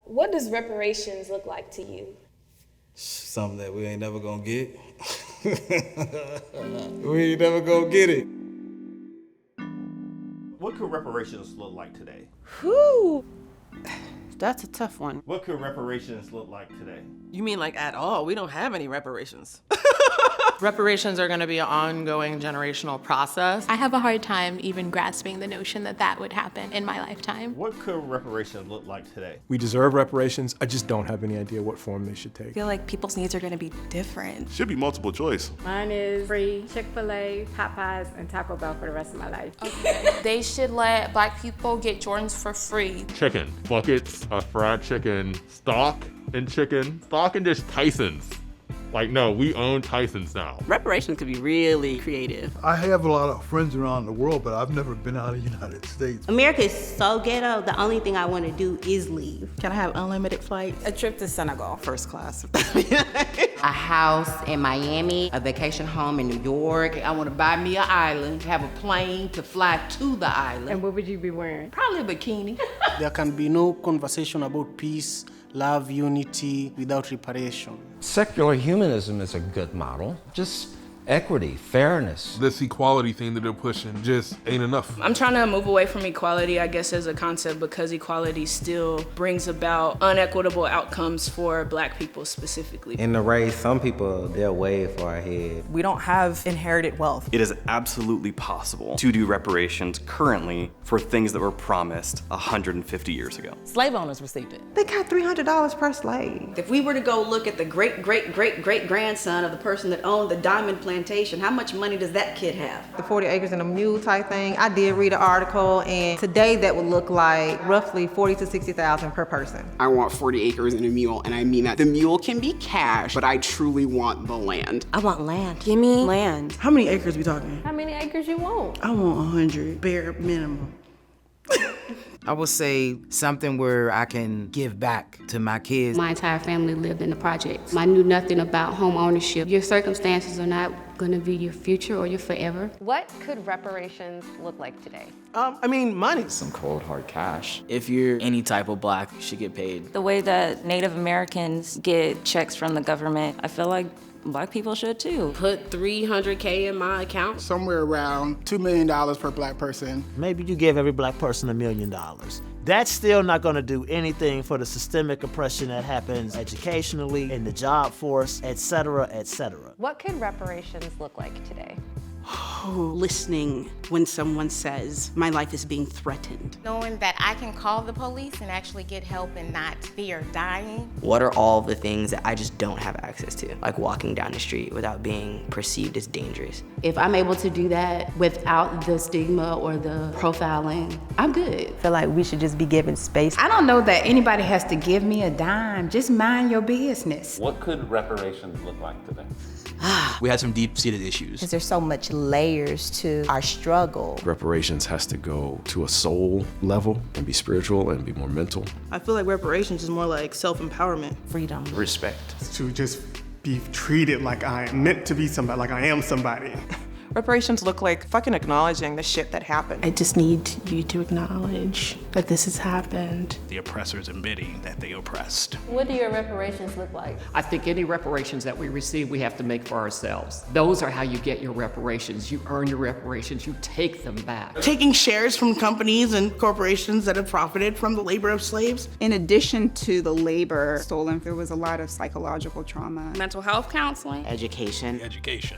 What does reparations look like to you? Something that we ain't never gonna get. We ain't never gonna get it. What could reparations look like today? Whew. That's a tough one. What could reparations look like today? You mean like at all? We don't have any reparations. Reparations are going to be an ongoing generational process. I have a hard time even grasping the notion that that would happen in my lifetime. What could reparations look like today? We deserve reparations. I just don't have any idea what form they should take. I feel like people's needs are going to be different. Should be multiple choice. Mine is free Chick-fil-A, Popeyes, and Taco Bell for the rest of my life. Okay. They should let Black people get Jordans for free. Chicken, buckets of fried chicken, stock and just Tyson's. Like, no, we own Tyson's now. Reparations could be really creative. I have a lot of friends around the world, but I've never been out of the United States. America is so ghetto, the only thing I want to do is leave. Can I have unlimited flights? A trip to Senegal, first class. A house in Miami, a vacation home in New York. I want to buy me an island, have a plane to fly to the island. And what would you be wearing? Probably a bikini. There can be no conversation about peace, love, unity without reparation. Secular humanism is a good model. Just equity, fairness. This equality thing that they're pushing just ain't enough. I'm trying to move away from equality, I guess, as a concept because equality still brings about unequitable outcomes for Black people specifically. In the race, some people, they're way far ahead. We don't have inherited wealth. It is absolutely possible to do reparations currently for things that were promised 150 years ago. Slave owners received it. They got $300 per slave. If we were to go look at the great-great-great-great-grandson of the person that owned the diamond plantation, how much money does that kid have? The 40 acres and a mule type thing, I did read an article, and today that would look like roughly 40 to 60,000 per person. I want 40 acres and a mule, and I mean that. The mule can be cash, but I truly want the land. I want land. Give me land. How many acres we talking? How many acres you want? I want 100, bare minimum. I would say something where I can give back to my kids. My entire family lived in the projects. I knew nothing about home ownership. Your circumstances are not gonna be your future or your forever. What could reparations look like today? I mean, money. Some cold, hard cash. If you're any type of Black, you should get paid. The way that Native Americans get checks from the government, I feel like Black people should too. Put $300K in my account. Somewhere around $2 million per Black person. Maybe you give every Black person $1 million. That's still not gonna do anything for the systemic oppression that happens educationally, in the job force, et cetera, et cetera. What could reparations look like today? Listening when someone says, my life is being threatened. Knowing that I can call the police and actually get help and not fear dying. What are all the things that I just don't have access to? Like walking down the street without being perceived as dangerous. If I'm able to do that without the stigma or the profiling, I'm good. I feel like we should just be given space. I don't know that anybody has to give me a dime. Just mind your business. What could reparations look like today? We had some deep-seated issues. Because there's so much layers to our struggle. Reparations has to go to a soul level and be spiritual and be more mental. I feel like reparations is more like self-empowerment. Freedom. Respect. To just be treated like I am meant to be somebody, like I am somebody. Reparations look like fucking acknowledging the shit that happened. I just need you to acknowledge that this has happened. The oppressors admitting that they oppressed. What do your reparations look like? I think any reparations that we receive, we have to make for ourselves. Those are how you get your reparations. You earn your reparations, you take them back. Taking shares from companies and corporations that have profited from the labor of slaves. In addition to the labor stolen, there was a lot of psychological trauma. Mental health counseling. Education.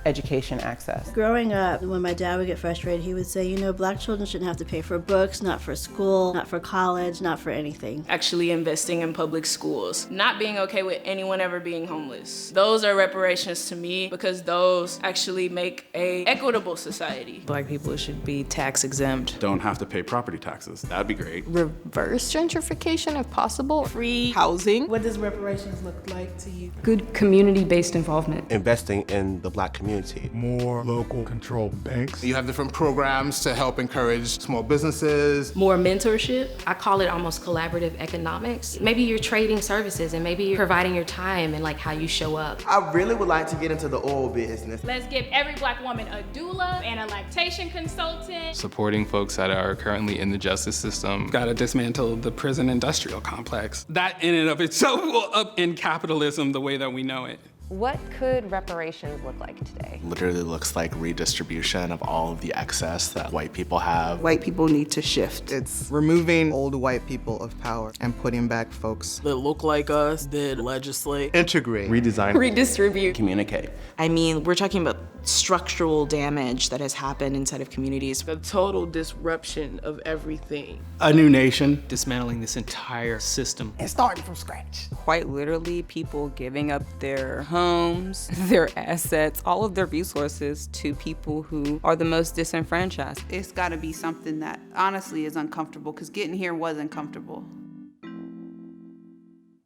Education access. Growing up, when my dad would get frustrated, he would say, you know, Black children shouldn't have to pay for books, not for school, not for college, not for anything. Actually investing in public schools. Not being okay with anyone ever being homeless. Those are reparations to me because those actually make a equitable society. Black people should be tax exempt. Don't have to pay property taxes. That'd be great. Reverse gentrification if possible. Free housing. What does reparations look like to you? Good community-based involvement. Investing in the Black community. More local controlled banks. You have different programs to help encourage small businesses. More mentorship. partnership. I call it almost collaborative economics. Maybe you're trading services and maybe you're providing your time and like how you show up. I really would like to get into the oil business. Let's give every Black woman a doula and a lactation consultant. Supporting folks that are currently in the justice system. Gotta dismantle the prison industrial complex. That in and of itself will upend capitalism the way that we know it. What could reparations look like today? Literally looks like redistribution of all of the excess that white people have. White people need to shift. It's removing old white people of power and putting back folks that look like us, that legislate. Integrate. Redesign. Redistribute. Communicate. I mean, we're talking about structural damage that has happened inside of communities. The total disruption of everything. A new nation. Dismantling this entire system. And starting from scratch. Quite literally, people giving up their homes, their assets, all of their resources to people who are the most disenfranchised. It's gotta be something that honestly is uncomfortable, because getting here was uncomfortable.